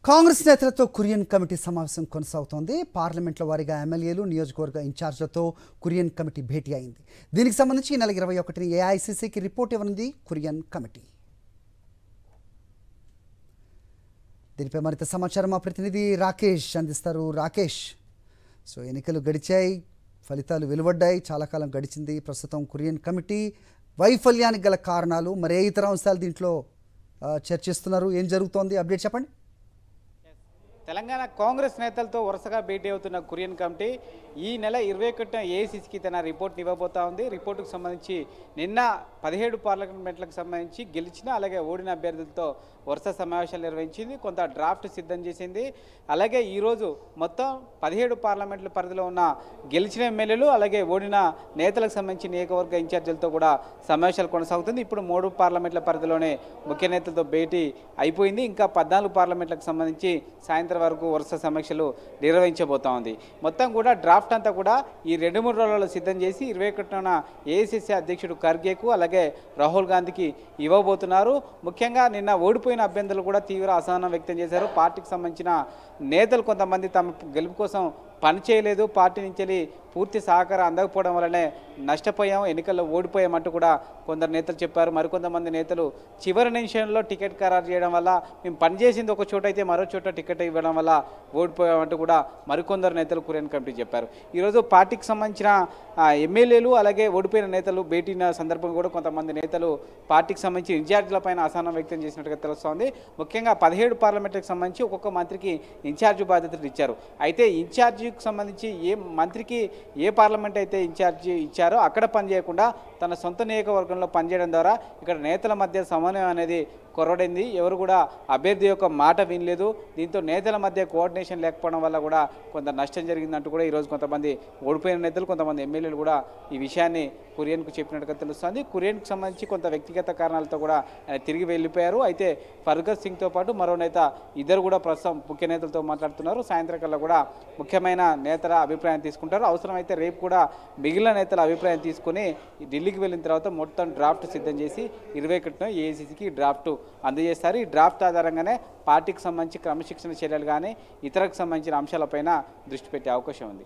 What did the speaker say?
కాంగ్రెస్ నేతలతో కురియన్ కమిటీ సమావేశం కొనసాగుతోంది. పార్లమెంట్ల వారీగా ఎమ్మెల్యేలు, నియోజకవర్గ ఇన్ఛార్జ్లతో కురియన్ కమిటీ భేటీ అయింది. దీనికి సంబంధించి ఈ నెల 21ని ఏఐసీసీకి రిపోర్ట్ ఇవ్వనుంది కురియన్ కమిటీ. దీనిపై మరింత సమాచారం మా ప్రతినిధి రాకేష్ అందిస్తారు. రాకేష్, ఎన్నికలు గడిచాయి, ఫలితాలు వెలువడ్డాయి, చాలా కాలం గడిచింది. ప్రస్తుతం కురియన్ కమిటీ వైఫల్యానికి గల కారణాలు, మరే ఇతర అంశాలు దీంట్లో చర్చిస్తున్నారు? ఏం జరుగుతోంది? అప్డేట్ చెప్పండి. తెలంగాణ కాంగ్రెస్ నేతలతో వరుసగా భేటీ అవుతున్న కురియన్ కమిటీ ఈ నెల 21న ఏఐసీసీకి తన రిపోర్ట్ని ఇవ్వబోతా ఉంది. రిపోర్టుకు సంబంధించి నిన్న 17 పార్లమెంట్లకు సంబంధించి గెలిచిన అలాగే ఓడిన అభ్యర్థులతో వరుస సమావేశాలు నిర్వహించింది. కొంత డ్రాఫ్ట్ సిద్ధం చేసింది. అలాగే ఈరోజు మొత్తం 17 పార్లమెంట్ల పరిధిలో ఉన్న గెలిచిన ఎమ్మెల్యేలు అలాగే ఓడిన నేతలకు సంబంధించి నియోజకవర్గ ఇన్ఛార్జీలతో కూడా సమావేశాలు కొనసాగుతుంది. ఇప్పుడు 3 పార్లమెంట్ల పరిధిలోనే ముఖ్య నేతలతో భేటీ అయిపోయింది. ఇంకా 14 పార్లమెంట్లకు సంబంధించి సాయంత్రం వరకు వరుస సమీక్షలు నిర్వహించబోతా ఉంది. మొత్తం కూడా డ్రాఫ్ట్ అంతా కూడా ఈ 2-3 రోజుల్లో సిద్ధం చేసి 21న ఏఐసీసీ అధ్యక్షుడు ఖర్గేకు అలాగే రాహుల్ గాంధీకి ఇవ్వబోతున్నారు. ముఖ్యంగా నిన్న ఓడిపోయిన అభ్యర్థులు కూడా తీవ్ర అసహనం వ్యక్తం చేశారు. పార్టీకి సంబంధించిన నేతలు కొంతమంది తమ గెలుపు కోసం పని చేయలేదు, పార్టీ నుంచి పూర్తి సహకారం అందకపోవడం వల్లనే నష్టపోయాం, ఎన్నికల్లో ఓడిపోయామంటూ కూడా కొందరు నేతలు చెప్పారు. మరికొంతమంది నేతలు చివరి నిమిషంలో టికెట్ ఖరారు చేయడం వల్ల మేము పనిచేసింది ఒక చోట అయితే మరో చోట టికెట్ ఇవ్వడం వల్ల ఓడిపోయామంటూ కూడా మరికొందరు నేతలు కురియన్ కమిటీ చెప్పారు. ఈరోజు పార్టీకి సంబంధించిన ఎమ్మెల్యేలు అలాగే ఓడిపోయిన నేతలు భేటీన సందర్భంగా కూడా కొంతమంది నేతలు పార్టీకి సంబంధించి ఇన్ఛార్జీలపైన అసహనం వ్యక్తం చేసినట్టుగా తెలుస్తోంది. ముఖ్యంగా 17 పార్లమెంట్లకు సంబంధించి ఒక్కొక్క మంత్రికి ఇన్ఛార్జి బాధ్యతలు ఇచ్చారు. అయితే ఇన్ఛార్జికి సంబంధించి ఏ మంత్రికి ఏ పార్లమెంట్ అయితే ఇన్ఛార్జి ఇచ్చారో అక్కడ పనిచేయకుండా తన సొంత నియోజకవర్గంలో పనిచేయడం ద్వారా ఇక్కడ నేతల మధ్య సమన్వయం అనేది కొరవడింది. ఎవరు కూడా అభ్యర్థి యొక్క మాట వినలేదు. దీంతో నేతల మధ్య కోఆర్డినేషన్ లేకపోవడం వల్ల కూడా కొంత నష్టం జరిగిందంటూ కూడా ఈరోజు కొంతమంది ఓడిపోయిన నేతలు, కొంతమంది ఎమ్మెల్యేలు కూడా ఈ విషయాన్ని కురియన్కు చెప్పినట్టుగా తెలుస్తుంది. కురియన్కు సంబంధించి కొంత వ్యక్తిగత కారణాలతో కూడా తిరిగి వెళ్ళిపోయారు. అయితే ఫర్గత్ సింగ్తో పాటు మరో నేత ఇద్దరు కూడా ప్రస్తుతం ముఖ్య నేతలతో మాట్లాడుతున్నారు. సాయంత్రం కల్లా కూడా ముఖ్యమైన నేతల అభిప్రాయం తీసుకుంటారు. అవసరమైతే రేపు కూడా మిగిలిన నేతల అభిప్రాయం తీసుకుని ఢిల్లీకి వెళ్ళిన తర్వాత మొత్తం డ్రాఫ్ట్ సిద్ధం చేసి 21న ఏఐసీసీకి డ్రాఫ్ట్ అందజేస్తారు. ఈ డ్రాఫ్ట్ ఆధారంగానే పార్టీకి సంబంధించి క్రమశిక్షణ చర్యలు కానీ ఇతరకు సంబంధించిన అంశాలపైన దృష్టి పెట్టే అవకాశం ఉంది.